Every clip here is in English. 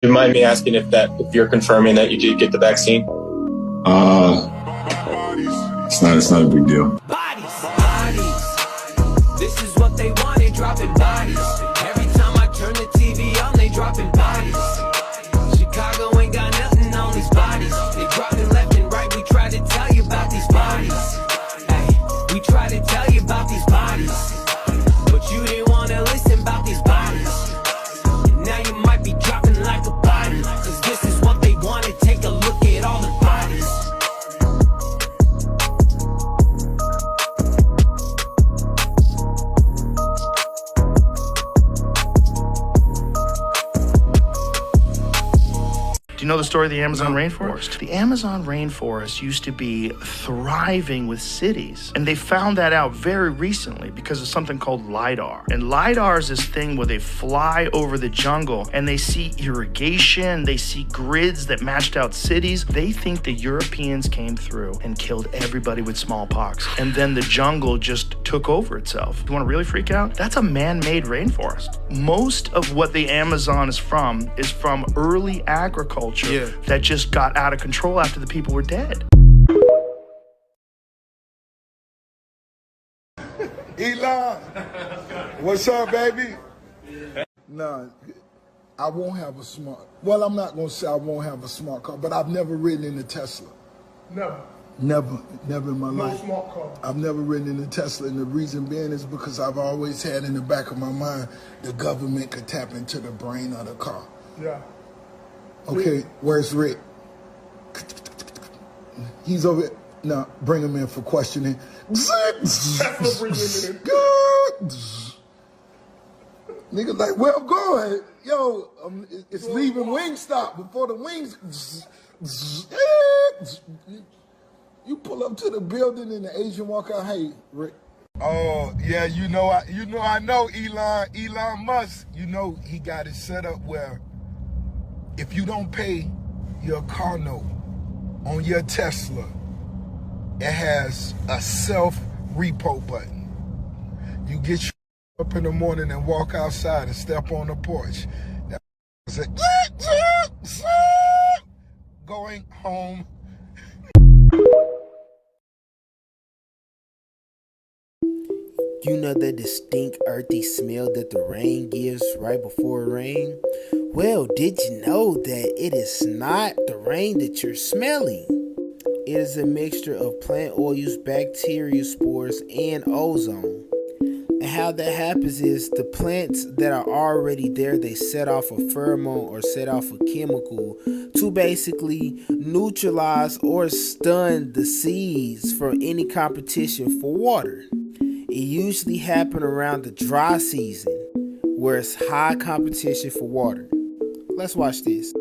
Do you mind me asking if you're confirming that you did get the vaccine? It's not a big deal. Bodies, bodies. This is what they want, they dropping bodies. Every time I turn the TV on, they dropping bodies. Chicago ain't got nothing on these bodies. They dropping left and right, we try to tell you about these bodies. Hey, we try to tell you about these bodies. But you didn't wanna listen about these bodies. And now you might be dropping like a body. Cause this is what they want, to take a look at all the bodies. Do you know the story of the Amazon rainforest? The Amazon rainforest used to be thriving with cities, and they found that out very recently because of something called LiDAR. And LiDAR is this thing where they fly over the jungle and they see irrigation, they see grids that matched out cities. They think the Europeans came through and killed everybody with smallpox, and then the jungle just took over itself. You want to really freak out? That's a man-made rainforest. Most of what the Amazon is from early agriculture that just got out of control after the people were dead. Elon, what's up, baby? No, I won't have a smart. Well, I'm not gonna say I won't have a smart car, but I've never ridden in a Tesla. Never in my life. No smart car. I've never ridden in a Tesla, and the reason being is because I've always had in the back of my mind the government could tap into the brain of the car. Yeah. Okay, where's Rick? He's over here. Now, bring him in for questioning. Nigga like, where I'm going? Yo, it's leaving Wingstop before the wings. You pull up to the building and the Asian walk out, hey, Rick. Oh, yeah, I know Elon Musk. You know, he got it set up where if you don't pay your car note on your Tesla, it has a self-repo button. You get your up in the morning and walk outside and step on the porch. That's it. Going home. You know the distinct earthy smell that the rain gives right before it rains? Well, did you know that it is not the rain that you're smelling? It is a mixture of plant oils, bacteria spores, and ozone. And how that happens is the plants that are already there, they set off a pheromone or set off a chemical to basically neutralize or stun the seeds from any competition for water. It usually happens around the dry season where it's high competition for water. Let's watch this.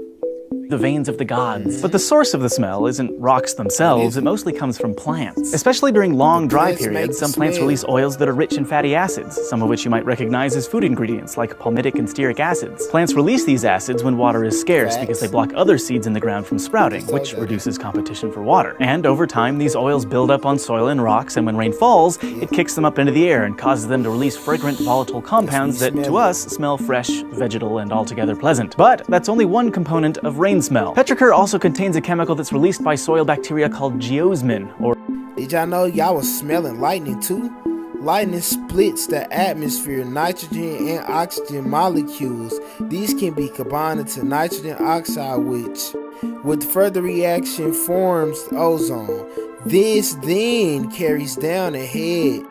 The veins of the gods. But the source of the smell isn't rocks themselves, it mostly comes from plants. Especially during long dry periods, some plants release oils that are rich in fatty acids, some of which you might recognize as food ingredients like palmitic and stearic acids. Plants release these acids when water is scarce because they block other seeds in the ground from sprouting, which reduces competition for water. And over time, these oils build up on soil and rocks, and when rain falls, it kicks them up into the air and causes them to release fragrant, volatile compounds that, to us, smell fresh, vegetal, and altogether pleasant. But that's only one component of rain smell. Petrichor also contains a chemical that's released by soil bacteria called geosmin, or... Did y'all know y'all was smelling lightning too? Lightning splits the atmosphere nitrogen and oxygen molecules. These can be combined into nitrogen oxide, which, with further reaction, forms ozone. This then carries down ahead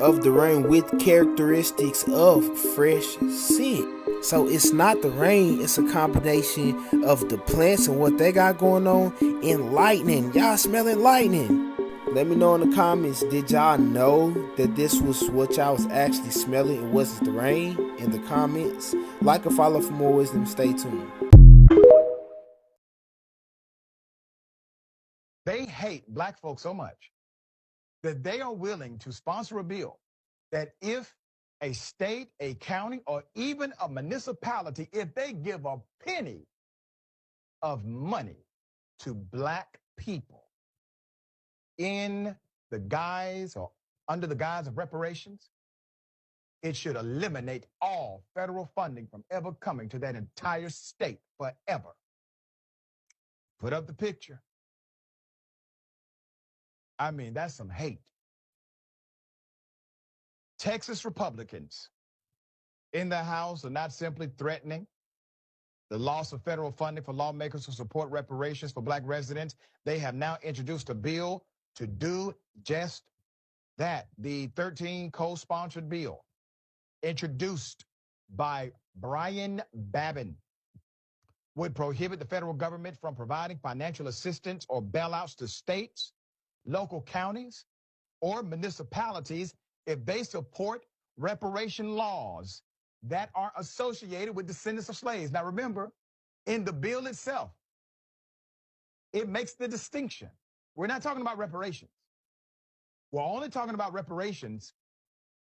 of the rain with characteristics of fresh scent. So it's not the rain, it's a combination of the plants and what they got going on and lightning. Y'all smelling lightning? Let me know in the comments, did y'all know that this was what y'all was actually smelling and wasn't the rain? In the comments. Like and follow for more wisdom. Stay tuned. They hate black folks so much that they are willing to sponsor a bill that if a state, a county, or even a municipality, if they give a penny of money to black people in the guise or under the guise of reparations, It should eliminate all federal funding from ever coming to that entire state forever. Put up the picture. I mean, that's some hate. Texas Republicans in the House are not simply threatening the loss of federal funding for lawmakers who support reparations for black residents. They have now introduced a bill to do just that. The 13 co-sponsored bill introduced by Brian Babin would prohibit the federal government from providing financial assistance or bailouts to states, local counties, or municipalities if they support reparation laws that are associated with descendants of slaves. Now remember, in the bill itself, it makes the distinction. We're not talking about reparations. We're only talking about reparations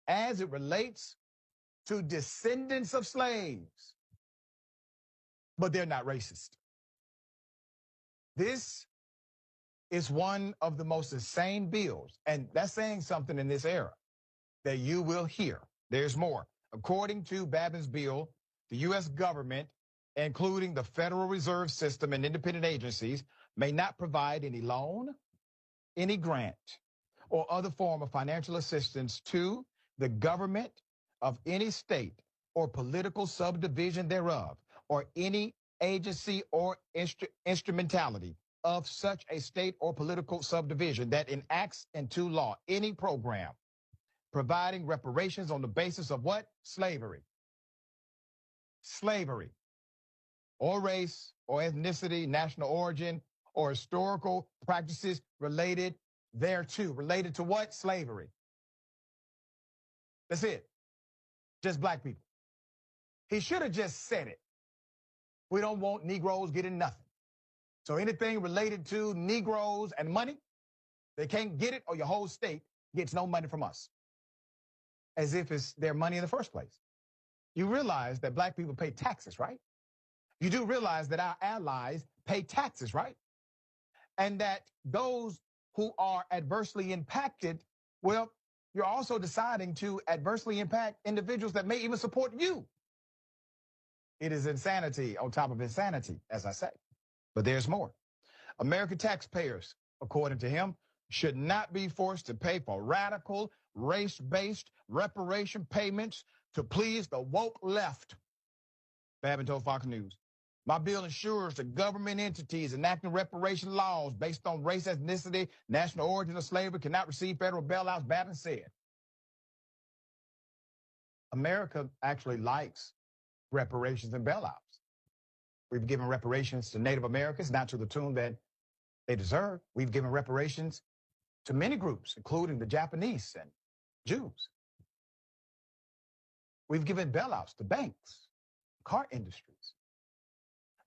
as it relates to descendants of slaves. But they're not racist. This is one of the most insane bills, and that's saying something in this era that you will hear. There's more. According to Babin's bill, the U.S. government, including the Federal Reserve System and independent agencies, may not provide any loan, any grant, or other form of financial assistance to the government of any state or political subdivision thereof, or any agency or instrumentality of such a state or political subdivision that enacts into law any program providing reparations on the basis of what? Slavery. Slavery. Or race, or ethnicity, national origin, or historical practices related thereto. Related to what? Slavery. That's it. Just black people. He should have just said it. We don't want Negroes getting nothing. So anything related to Negroes and money, they can't get it, or your whole state gets no money from us. As if it's their money in the first place. You realize that black people pay taxes, right? You do realize that our allies pay taxes, right? And that those who are adversely impacted, well, you're also deciding to adversely impact individuals that may even support you. It is insanity on top of insanity, as I say. But there's more. American taxpayers, according to him, should not be forced to pay for radical, race-based reparation payments to please the woke left. Babin told Fox News, my bill ensures that government entities enacting reparation laws based on race, ethnicity, national origin, or slavery cannot receive federal bailouts, Babin said. America actually likes reparations and bailouts. We've given reparations to Native Americans, not to the tune that they deserve. We've given reparations to many groups, including the Japanese and Jews. We've given bailouts to banks, car industries.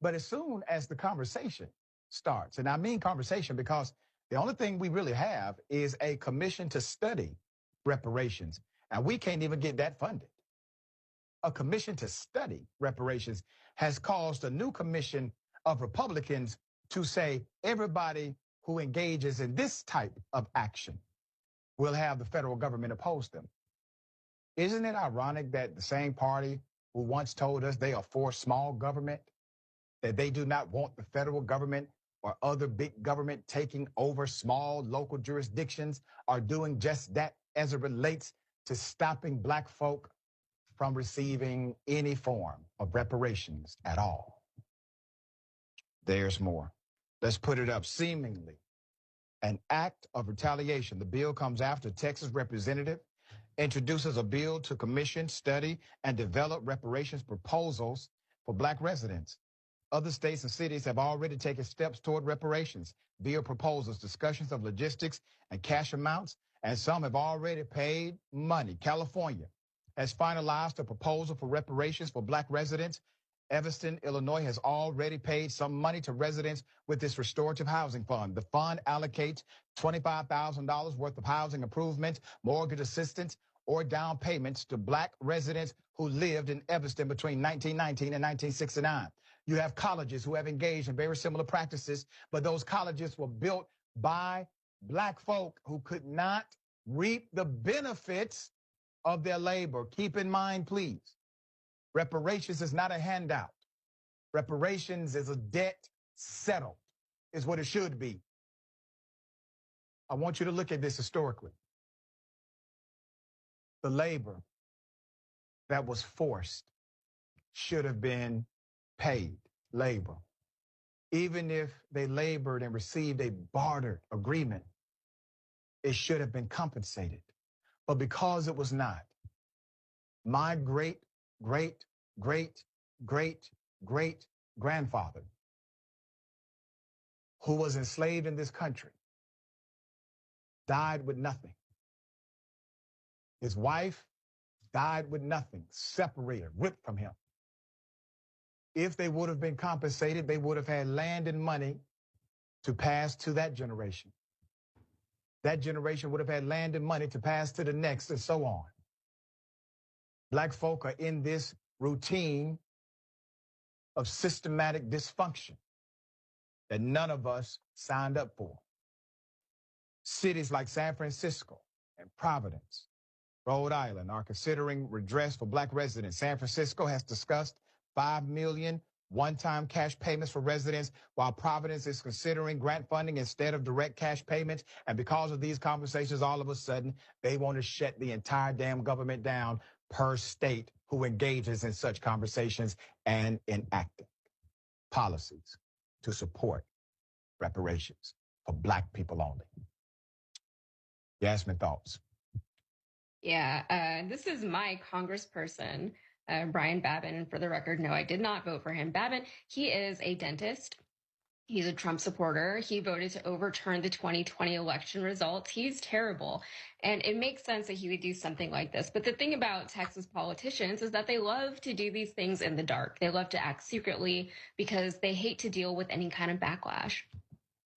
But as soon as the conversation starts, and I mean conversation because the only thing we really have is a commission to study reparations, and we can't even get that funded. A commission to study reparations has caused a new commission of Republicans to say everybody who engages in this type of action will have the federal government oppose them. Isn't it ironic that the same party who once told us they are for small government, that they do not want the federal government or other big government taking over small local jurisdictions, are doing just that as it relates to stopping black folk from receiving any form of reparations at all? There's more. Let's put it up. Seemingly an act of retaliation. The bill comes after Texas representative introduces a bill to commission, study, and develop reparations proposals for black residents. Other states and cities have already taken steps toward reparations, bill proposals, discussions of logistics and cash amounts, and some have already paid money. California has finalized a proposal for reparations for black residents. Evanston, Illinois has already paid some money to residents with this restorative housing fund. The fund allocates $25,000 worth of housing improvements, mortgage assistance, or down payments to black residents who lived in Evanston between 1919 and 1969. You have colleges who have engaged in very similar practices, but those colleges were built by black folk who could not reap the benefits of their labor. Keep in mind, please, reparations is not a handout. Reparations is a debt settled, is what it should be. I want you to look at this historically. The labor that was forced should have been paid labor. Even if they labored and received a bartered agreement, it should have been compensated. But because it was not, my great, great, great, great, great grandfather, who was enslaved in this country, died with nothing. His wife died with nothing, separated, ripped from him. If they would have been compensated, they would have had land and money to pass to that generation. That generation would have had land and money to pass to the next, and so on. Black folk are in this routine of systematic dysfunction that none of us signed up for. Cities like San Francisco and Providence, Rhode Island, are considering redress for Black residents. San Francisco has discussed $5 million one-time cash payments for residents, while Providence is considering grant funding instead of direct cash payments. And because of these conversations, all of a sudden, they want to shut the entire damn government down per state who engages in such conversations and enacting policies to support reparations for Black people only. Yasmin, thoughts? Yeah, this is my congressperson, Brian Babin. And for the record, no, I did not vote for him. Babin, he is a dentist. He's a Trump supporter. He voted to overturn the 2020 election results. He's terrible. And it makes sense that he would do something like this. But the thing about Texas politicians is that they love to do these things in the dark. They love to act secretly because they hate to deal with any kind of backlash.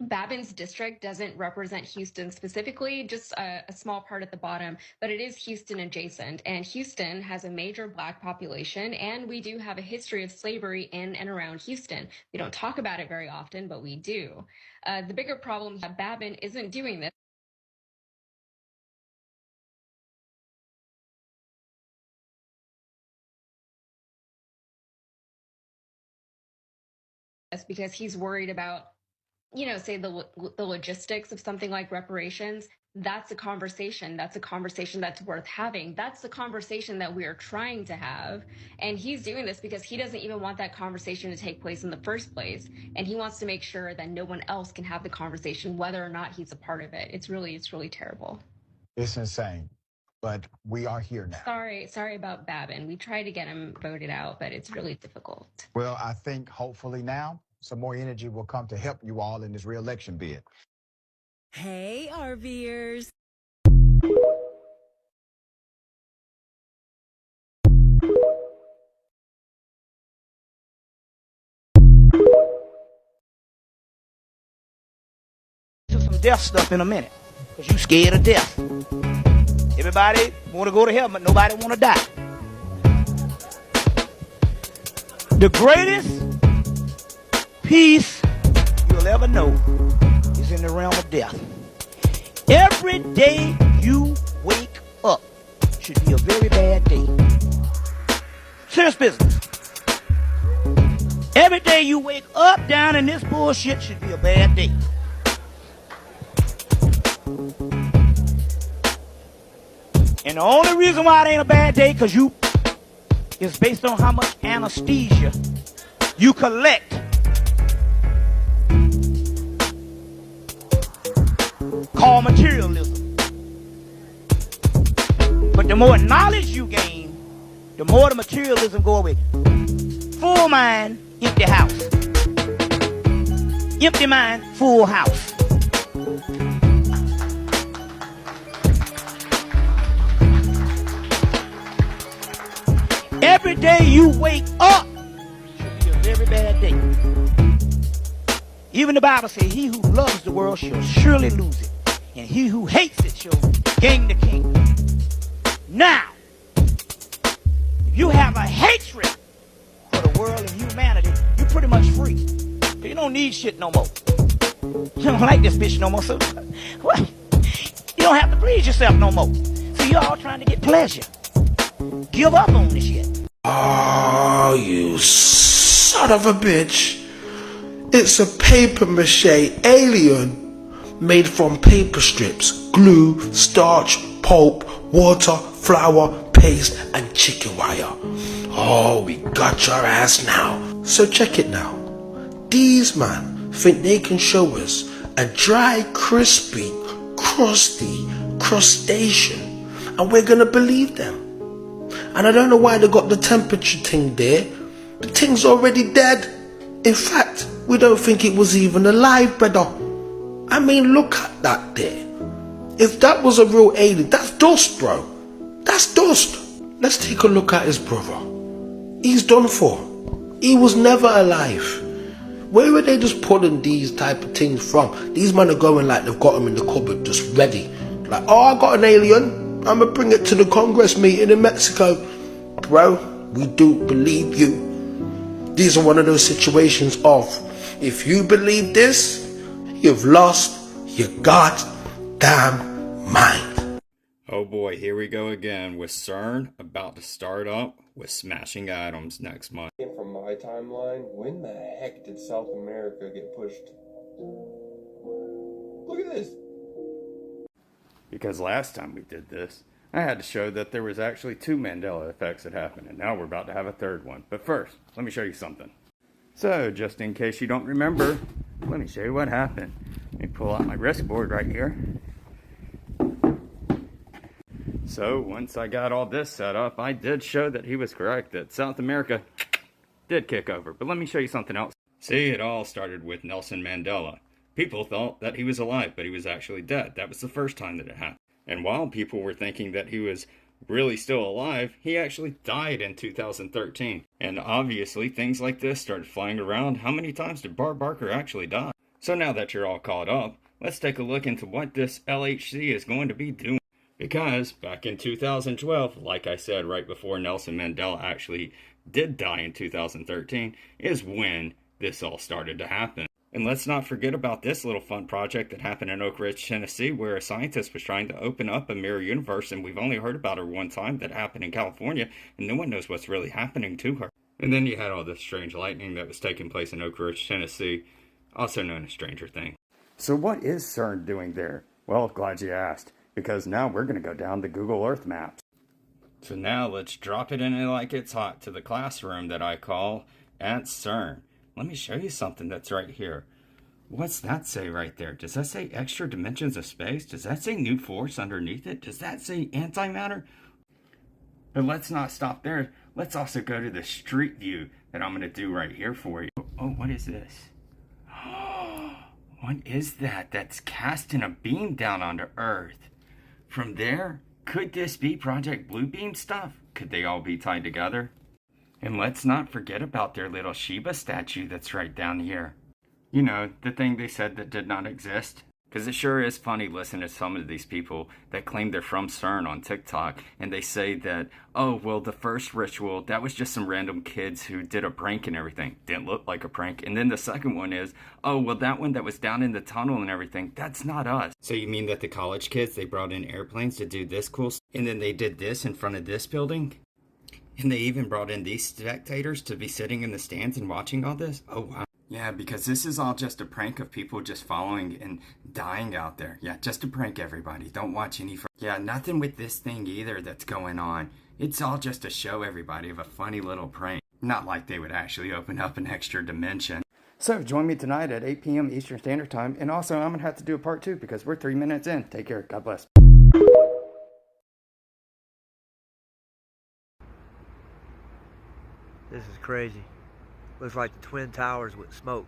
Babin's district doesn't represent Houston specifically, just a small part at the bottom, but it is Houston adjacent. And Houston has a major Black population, and we do have a history of slavery in and around Houston. We don't talk about it very often, but we do. The bigger problem is that Babin isn't doing this. Because he's worried about, you know, say the logistics of something like reparations. That's a conversation. That's a conversation that's worth having. That's the conversation that we are trying to have. And he's doing this because he doesn't even want that conversation to take place in the first place. And he wants to make sure that no one else can have the conversation, whether or not he's a part of it. It's really terrible. It's insane. But we are here now. Sorry about Babin. We tried to get him voted out, but it's really difficult. Well, I think hopefully now some more energy will come to help you all in this re-election bid. Hey, RVers. Some death stuff in a minute, because you scared of death. Everybody want to go to heaven, but nobody want to die. The greatest peace you'll ever know is in the realm of death. Every day you wake up should be a very bad day. Serious business. Every day you wake up down in this bullshit should be a bad day. And the only reason why it ain't a bad day is based on how much anesthesia you collect called materialism. But the more knowledge you gain, the more the materialism go away. Full mind, empty house. Empty mind, full house. Every day you wake up should be a very bad day. Even the Bible says, he who loves the world shall surely lose it, and he who hates it shall gain the kingdom. Now, if you have a hatred for the world and humanity, you're pretty much free. You don't need shit no more. You don't like this bitch no more, so what? You don't have to please yourself no more. So you're all trying to get pleasure. give up on this yet. Oh, you son of a bitch. It's a paper mache alien made from paper strips, glue, starch, pulp, water, flour, paste, and chicken wire. Oh, we got your ass now. So check it now. These man think they can show us a dry, crispy, crusty crustacean, and we're gonna believe them. And I don't know why they got the temperature thing there. The thing's already dead. In fact, we don't think it was even alive, brother. I mean, look at that there. If that was a real alien, that's dust, bro. That's dust. Let's take a look at his brother. He's done for. He was never alive. Where are they just pulling these type of things from? These men are going like they've got them in the cupboard, just ready. Like, oh, I got an alien. I'm gonna bring it to the Congress meeting in Mexico. Bro, we do believe you. These are one of those situations of, if you believe this, you've lost your goddamn mind. Oh boy, here we go again with CERN about to start up with Smashing Atoms next month. From my timeline, when the heck did South America get pushed? Look at this. Because last time we did this, I had to show that there was actually 2 Mandela effects that happened, and now we're about to have a third one. But first, let me show you something. So, just in case you don't remember, let me show you what happened. Let me pull out my risk board right here. So, once I got all this set up, I did show that he was correct, that South America did kick over. But let me show you something else. See, it all started with Nelson Mandela. People thought that he was alive, but he was actually dead. That was the first time that it happened. And while people were thinking that he was really still alive, he actually died in 2013. And obviously, things like this started flying around. How many times did Bob Barker actually die? So now that you're all caught up, let's take a look into what this LHC is going to be doing. Because back in 2012, like I said right before Nelson Mandela actually did die in 2013, is when this all started to happen. And let's not forget about this little fun project that happened in Oak Ridge, Tennessee, where a scientist was trying to open up a mirror universe, and we've only heard about her one time. That happened in California, and no one knows what's really happening to her. And then you had all this strange lightning that was taking place in Oak Ridge, Tennessee, also known as Stranger Things. So what is CERN doing there? Well, glad you asked, because now we're going to go down the Google Earth maps. So now let's drop it in it like it's hot to the classroom that I call at CERN. Let me show you something that's right here. What's that say right there? Does that say extra dimensions of space? Does that say new force underneath it? Does that say antimatter? But let's not stop there. Let's also go to the street view that I'm going to do right here for you. Oh, what is this? What is that? That's casting a beam down onto Earth. From there, could this be Project Bluebeam stuff? Could they all be tied together? And let's not forget about their little Shiba statue that's right down here. You know, the thing they said that did not exist. Because it sure is funny listening to some of these people that claim they're from CERN on TikTok, and they say that, oh, well, the first ritual, that was just some random kids who did a prank and everything. Didn't look like a prank. And then the second one is, oh, well, that one that was down in the tunnel and everything, that's not us. So you mean that the college kids, they brought in airplanes to do this cool stuff, and then they did this in front of this building? And they even brought in these spectators to be sitting in the stands and watching all this? Oh, wow. Yeah, because this is all just a prank of people just following and dying out there. Yeah, just a prank, everybody. Don't watch any Yeah, nothing with this thing either that's going on. It's all just a show, everybody, of a funny little prank. Not like they would actually open up an extra dimension. So, join me tonight at 8 p.m. Eastern Standard Time. And also, I'm going to have to do a part 2 because we're 3 minutes in. Take care. God bless. This is crazy. Looks like the Twin Towers with smoke.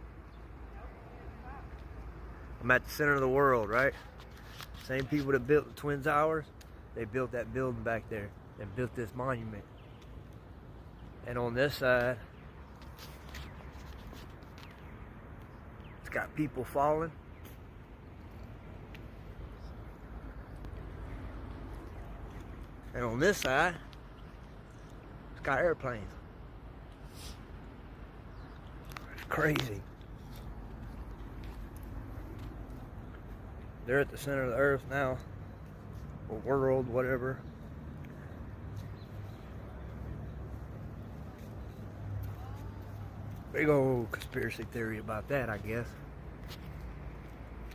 I'm at the center of the world, right? Same people that built the Twin Towers, they built that building back there. They built this monument. And on this side, it's got people falling. And on this side, it's got airplanes. Crazy. They're at the center of the earth now, or world, whatever. Big old conspiracy theory about that, I guess.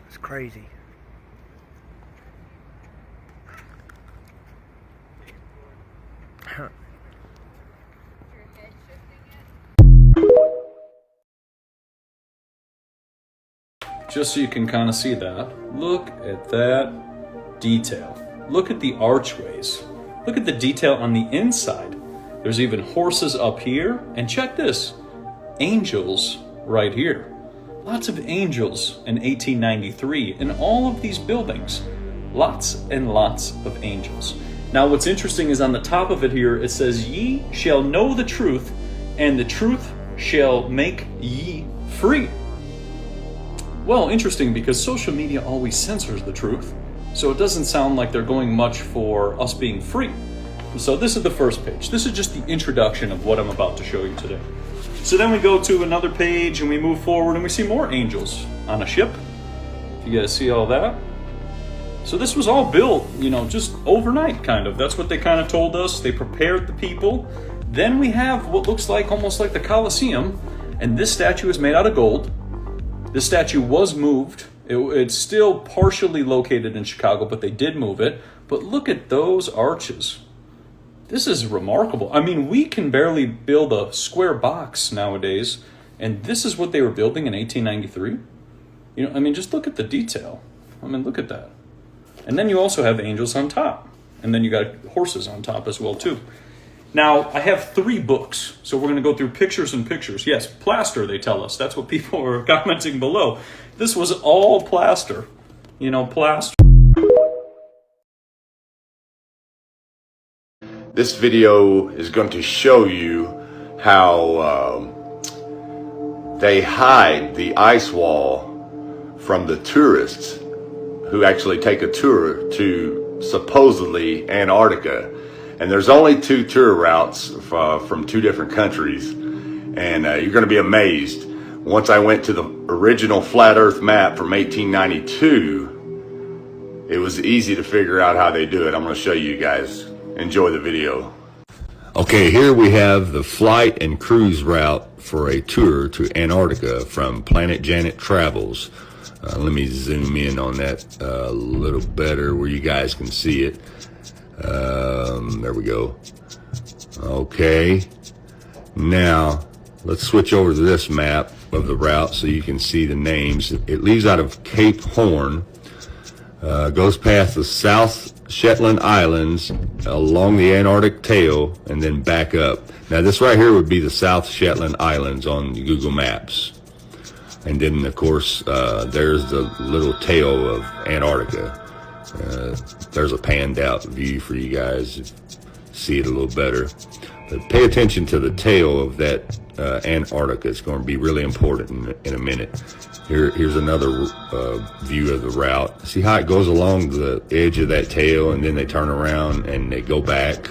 It's crazy. Just so you can kind of see that, look at that detail. Look at the archways. Look at the detail on the inside. There's even horses up here. And check this, angels right here. Lots of angels in 1893 in all of these buildings. Lots and lots of angels. Now what's interesting is on the top of it here, it says, "Ye shall know the truth, and the truth shall make ye free." Well, interesting, because social media always censors the truth, so it doesn't sound like they're going much for us being free. So this is the first page. This is just the introduction of what I'm about to show you today. So then we go to another page and we move forward and we see more angels on a ship. You guys see all that? So this was all built, you know, just overnight, kind of. That's what they kind of told us. They prepared the people. Then we have what looks like almost like the Colosseum, and this statue is made out of gold. This statue was moved. It's still partially located in Chicago, but they did move it. But look at those arches. This is remarkable. I mean, we can barely build a square box nowadays, and this is what they were building in 1893. You know, I mean, just look at the detail. I mean, look at that. And then you also have angels on top, and then you got horses on top as well too. Now, I have 3 books, so we're going to go through pictures and pictures. Yes, plaster, they tell us. That's what people are commenting below. This was all plaster. You know, plaster. This video is going to show you how they hide the ice wall from the tourists who actually take a tour to supposedly Antarctica. And there's only 2 tour routes from 2 different countries. And you're going to be amazed. Once I went to the original flat earth map from 1892, it was easy to figure out how they do it. I'm going to show you guys. Enjoy the video. Okay, here we have the flight and cruise route for a tour to Antarctica from Planet Janet Travels. Let me zoom in on that a little better where you guys can see it. There we go. Okay, now let's switch over to this map of the route so you can see the names. It leaves out of Cape Horn, goes past the South Shetland Islands along the Antarctic tail and then back up. Now this right here would be the South Shetland Islands on Google Maps. And then of course there's the little tail of Antarctica. There's a panned out view for you guys to see it a little better. But pay attention to the tail of that Antarctica. It's going to be really important in a minute. Here's another view of the route. See how it goes along the edge of that tail and then they turn around and they go back?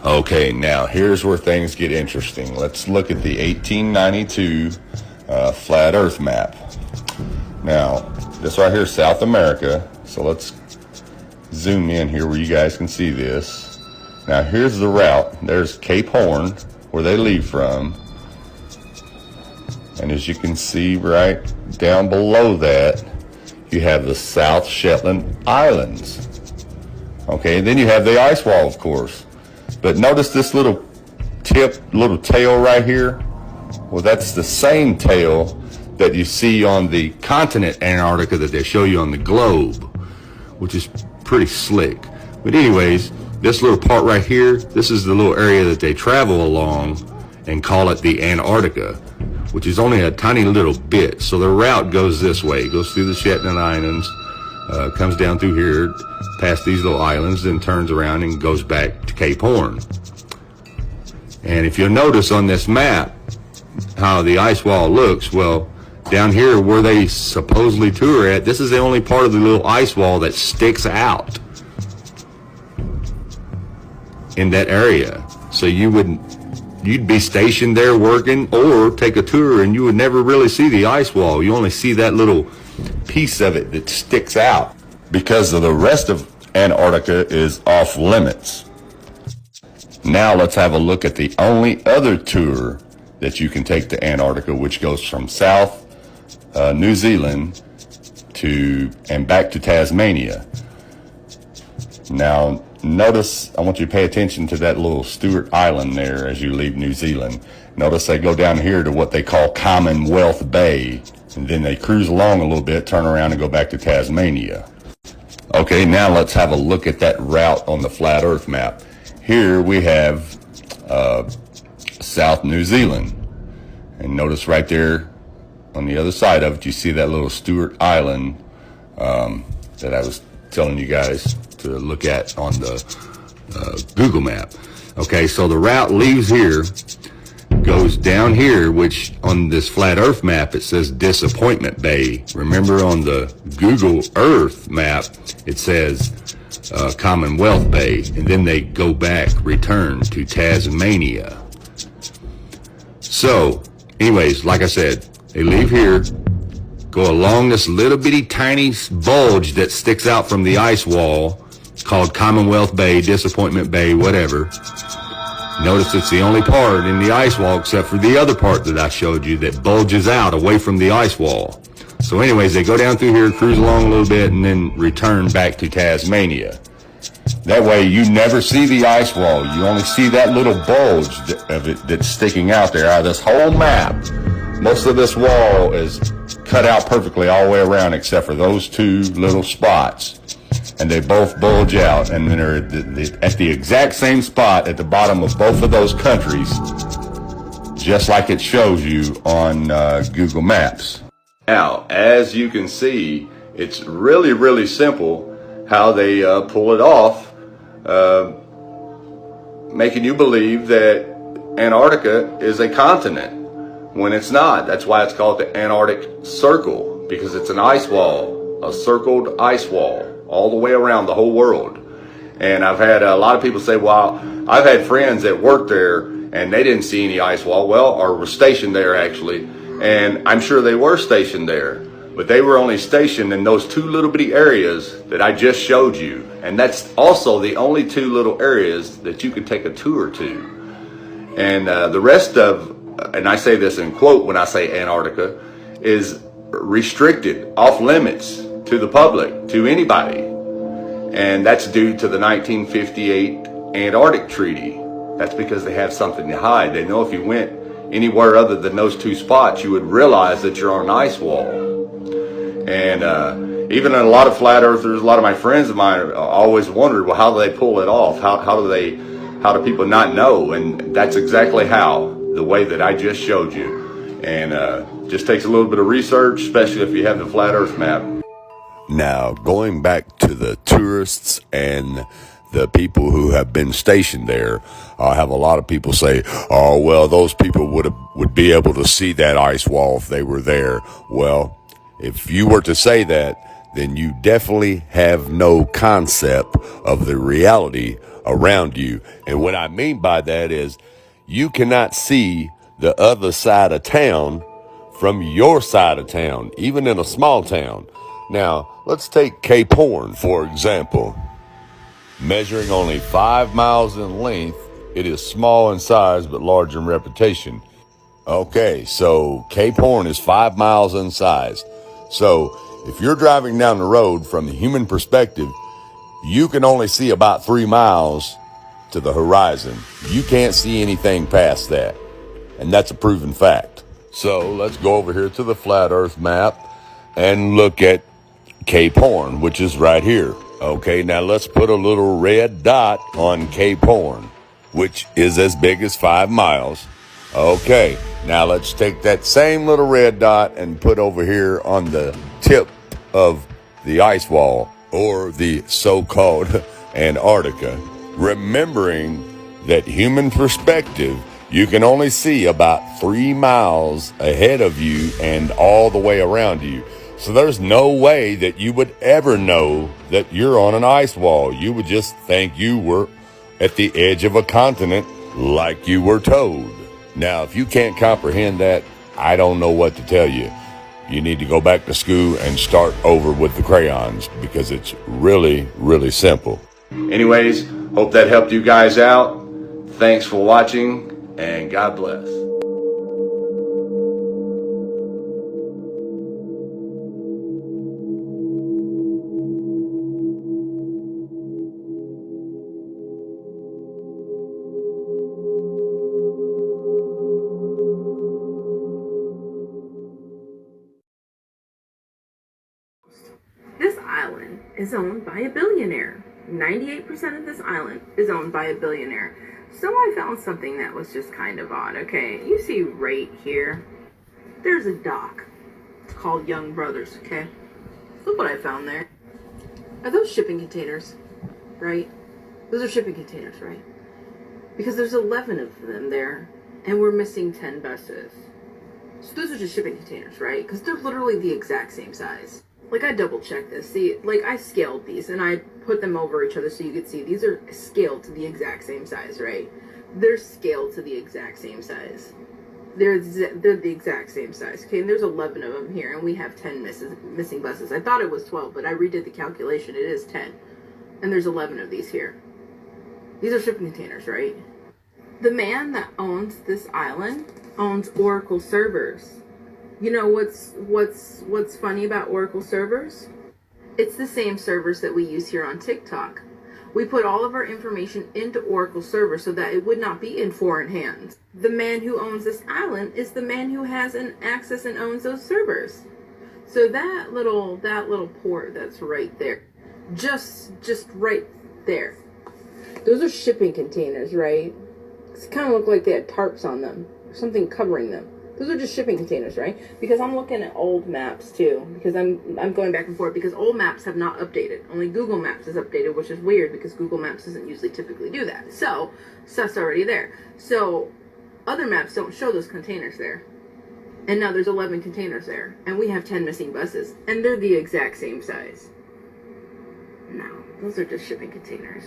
Okay, now here's where things get interesting. Let's look at the 1892 flat earth map. Now, this right here is South America, so let's zoom in here where you guys can see this. Now here's the route. There's Cape Horn, where they leave from. And as you can see right down below that, you have the South Shetland Islands. Okay, then you have the ice wall, of course. But notice this little tail right here? Well, that's the same tail that you see on the continent Antarctica that they show you on the globe, which is pretty slick. But anyways, this little part right here, this is the little area that they travel along and call it the Antarctica, which is only a tiny little bit. So the route goes this way. It goes through the Shetland Islands, comes down through here, past these little islands, then turns around and goes back to Cape Horn. And if you'll notice on this map how the ice wall looks, well, down here where they supposedly tour at, this is the only part of the little ice wall that sticks out in that area. So you'd be stationed there working or take a tour and you would never really see the ice wall. You only see that little piece of it that sticks out because of the rest of Antarctica is off limits. Now let's have a look at the only other tour that you can take to Antarctica, which goes from South New Zealand and back to Tasmania. Now, notice, I want you to pay attention to that little Stewart Island there as you leave New Zealand. Notice they go down here to what they call Commonwealth Bay, and then they cruise along a little bit, turn around and go back to Tasmania. Okay, now let's have a look at that route on the flat earth map. Here we have South New Zealand. And notice right there on the other side of it, you see that little Stewart Island that I was telling you guys to look at on the Google map. Okay, so the route leaves here, goes down here, which on this flat earth map it says Disappointment Bay. Remember on the Google Earth map it says Commonwealth Bay, and then they go back, return to Tasmania. So anyways, like I said, they leave here, go along this little bitty tiny bulge that sticks out from the ice wall called Commonwealth Bay, Disappointment Bay, whatever. Notice it's the only part in the ice wall except for the other part that I showed you that bulges out away from the ice wall. So anyways, they go down through here, cruise along a little bit, and then return back to Tasmania. That way you never see the ice wall. You only see that little bulge of it that's sticking out there out of this whole map. Most of this wall is cut out perfectly all the way around except for those two little spots. And they both bulge out, and then they're at the exact same spot at the bottom of both of those countries, just like it shows you on Google Maps. Now, as you can see, it's really, really simple how they pull it off, making you believe that Antarctica is a continent when it's not. That's why it's called the Antarctic Circle, because it's an ice wall, a circled ice wall, all the way around the whole world. And I've had a lot of people say, well, I've had friends that worked there and they didn't see any ice wall, or were stationed there actually. And I'm sure they were stationed there, but they were only stationed in those two little bitty areas that I just showed you. And that's also the only two little areas that you can take a tour to. And the rest of, and I say this in quote when I say Antarctica, is restricted, off limits to the public, to anybody. And that's due to the 1958 Antarctic Treaty. That's because they have something to hide. They know if you went anywhere other than those two spots, you would realize that you're on an ice wall. And even a lot of flat earthers, a lot of my friends of mine always wondered, well, how do they pull it off? How do people not know? And that's exactly how, the way that I just showed you. And just takes a little bit of research, especially if you have the flat earth map. Now, going back to the tourists and the people who have been stationed there, I have a lot of people say, oh, well, those people would be able to see that ice wall if they were there. Well, if you were to say that, then you definitely have no concept of the reality around you. And what I mean by that is you cannot see the other side of town from your side of town, even in a small town. Now, let's take Cape Horn, for example. Measuring only 5 miles in length, it is small in size but large in reputation. Okay, so Cape Horn is 5 miles in size. So if you're driving down the road from the human perspective, you can only see about 3 miles to the horizon. You can't see anything past that. And that's a proven fact. So let's go over here to the flat earth map and look at Cape Horn, which is right here. Okay, now let's put a little red dot on Cape Horn, which is as big as 5 miles. Okay, now let's take that same little red dot and put over here on the tip of the ice wall, or the so-called Antarctica. Remembering that human perspective, you can only see about 3 miles ahead of you and all the way around you. So there's no way that you would ever know that you're on an ice wall. You would just think you were at the edge of a continent like you were told. Now, if you can't comprehend that, I don't know what to tell you. You need to go back to school and start over with the crayons, because it's really, really simple. Anyways, hope that helped you guys out. Thanks for watching, and God bless. is owned by a billionaire. 98% of this island is owned by a billionaire. So I found something that was just kind of odd. Okay, you see right here, there's a dock. It's called Young Brothers, okay? Look what I found there. Are those shipping containers, right? Those are shipping containers, right? Because there's 11 of them there, and we're missing 10 buses. So those are just shipping containers, right? Because they're literally the exact same size. Like, I double checked this. See, like, I scaled these and I put them over each other so you could see these are scaled to the exact same size, right? They're scaled to the exact same size. They're the exact same size. Okay, and there's 11 of them here, and we have 10 missing buses. I thought it was 12, but I redid the calculation. It is 10. And there's 11 of these here. These are shipping containers, right? The man that owns this island owns Oracle servers. You know what's funny about Oracle servers? It's the same servers that we use here on TikTok. We put all of our information into Oracle servers so that it would not be in foreign hands. The man who owns this island is the man who has an access and owns those servers. So that little port that's right there, just right there. Those are shipping containers, right? It kind of look like they had tarps on them, or something covering them. Those are just shipping containers, right? Because I'm looking at old maps too, because I'm going back and forth because old maps have not updated. Only Google Maps is updated, which is weird because Google Maps doesn't usually typically do that. So stuff's already there. So other maps don't show those containers there. And now there's 11 containers there, and we have 10 missing buses, and they're the exact same size. No, those are just shipping containers.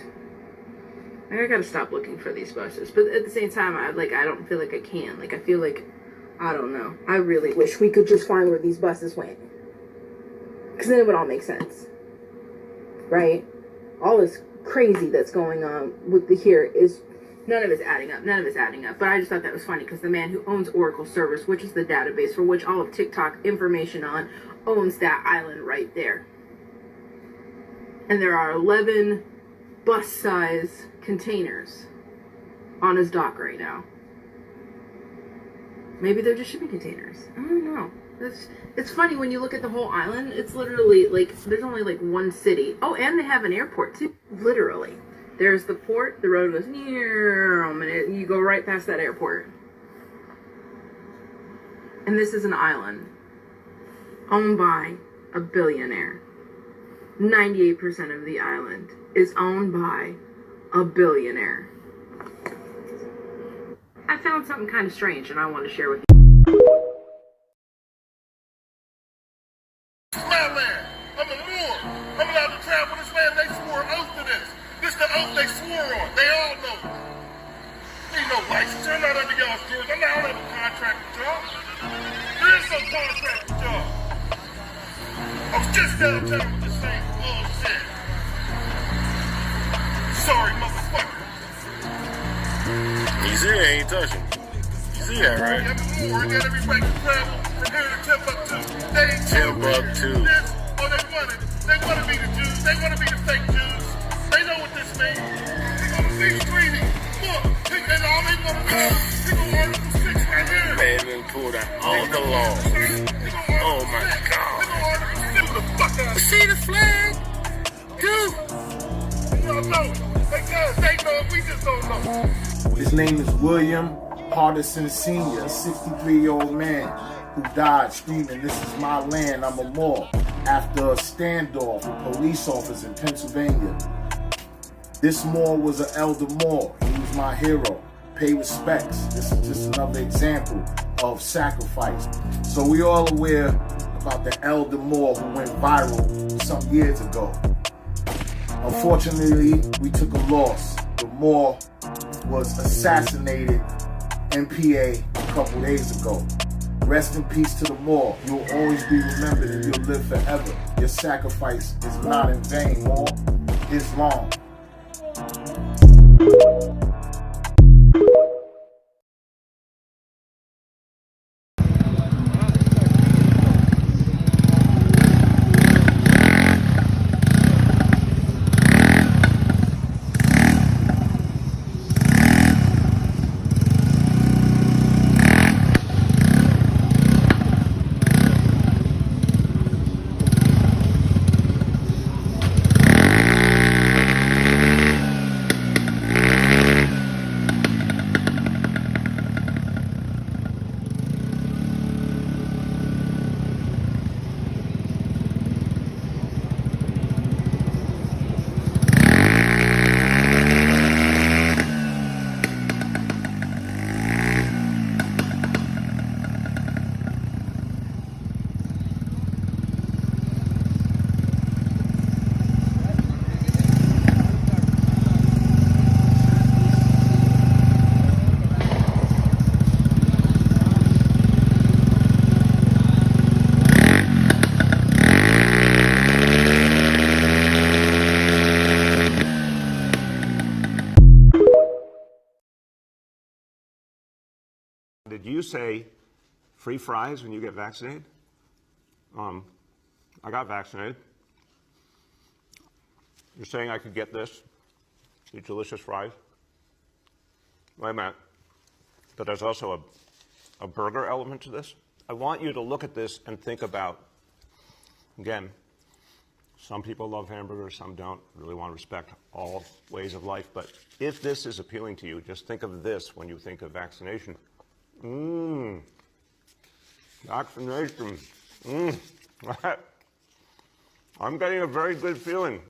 I gotta stop looking for these buses, but at the same time, I don't feel like I can. Like, I feel like, I don't know. I really wish we could just find where these buses went, because then it would all make sense, right? All this crazy that's going on with here is none of it's adding up. None of it's adding up. But I just thought that was funny because the man who owns Oracle servers, which is the database for which all of TikTok information on, owns that island right there. And there are 11 bus-size containers on his dock right now. Maybe they're just shipping containers. I don't know. It's funny when you look at the whole island. It's literally like there's only like one city. Oh, and they have an airport too. Literally, there's the port. The road goes near, and you go right past that airport. And this is an island owned by a billionaire. 98% of the island is owned by a billionaire. I found something kind of strange and I want to share with you. My land. I'm a Moor. I'm allowed to travel this land. They swore an oath to this. This the oath they swore on. They all know it. Ain't no license. I'm not under y'all's doors. I'm not under contract with y'all. There is no contract with y'all. I was just downtown with the same bullshit. Sorry, motherfucker. You see, I ain't touching. You see that, right? I got everybody to travel from here to Timbuktu. They ain't Timbuktu. This, oh, they want to be the Jews. They want to be the fake Jews. They know what this means. They gonna be screaming. Look, and all they want to know, they gonna Article 6 right here. Man, then pulled out all the law. Oh my God. They gonna Article 6 the fuck out. See the flag? Dude. Y'all know it. They know it. We just don't know. His name is William Hardison Sr., a 63-year-old man who died screaming, "This is my land, I'm a Moor," after a standoff with police officers in Pennsylvania. This Moor was an elder Moor. He was my hero. Pay respects. This is just another example of sacrifice. So we all aware about the elder Moor who went viral some years ago. Unfortunately, we took a loss. The Moor was assassinated in PA a couple days ago. Rest in peace to the Moor. You'll always be remembered and you'll live forever. Your sacrifice is not in vain, Moor. Islam. did you say free fries when you get vaccinated? I got vaccinated. You're saying I could get this? These delicious fries? Wait a minute. But there's also a burger element to this. I want you to look at this and think about, again, some people love hamburgers, some don't. Really want to respect all ways of life. But if this is appealing to you, just think of this when you think of vaccination. Vaccination. I'm getting a very good feeling.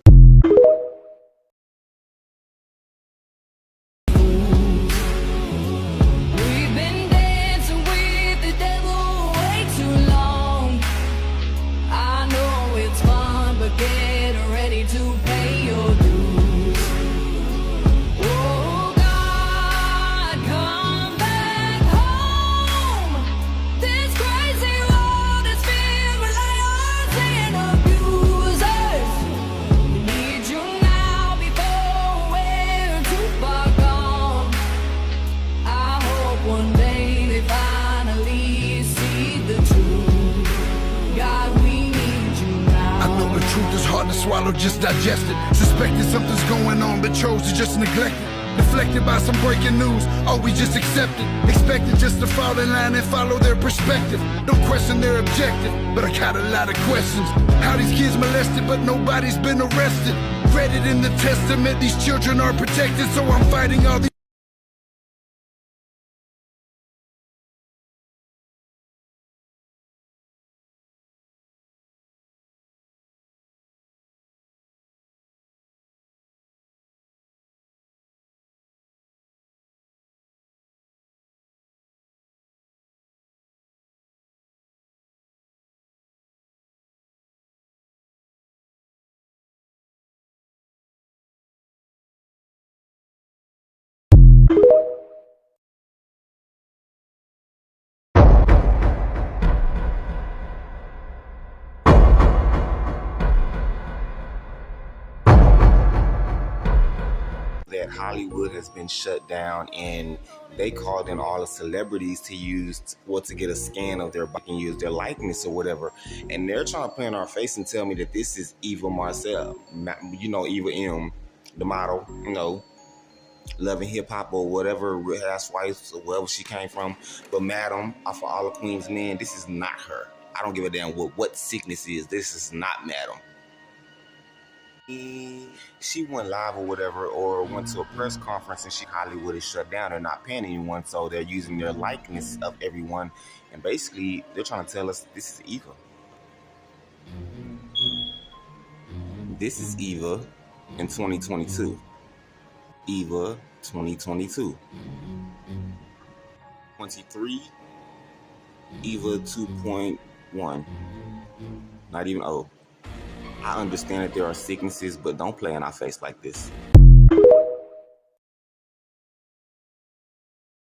Swallow, just digest it. Suspected something's going on, but chose to just neglect it. Deflected by some breaking news, all we just accepted. Expected just to fall in line and follow their perspective. Don't question their objective, but I got a lot of questions. How these kids molested, but nobody's been arrested. Read it in the testament, these children are protected, so I'm fighting all these. That Hollywood has been shut down, and they called in all the celebrities to to get a scan of their body and use their likeness or whatever, and they're trying to play in our face and tell me that this is Eva Marcel, Eva M, the model, Loving Hip Hop or whatever, Real Housewives or wherever she came from. But Madam, off of All of Queen's Men, this is not her. I don't give a damn what sickness is. This is not Madam. She went live or whatever, or went to a press conference, and Hollywood is shut down. They're not paying anyone, so they're using their likeness of everyone, and basically they're trying to tell us this is Eva. This is Eva in 2022. Eva 2022. 23. Eva 2.1. Not even O. I understand that there are sicknesses, but don't play in our face like this.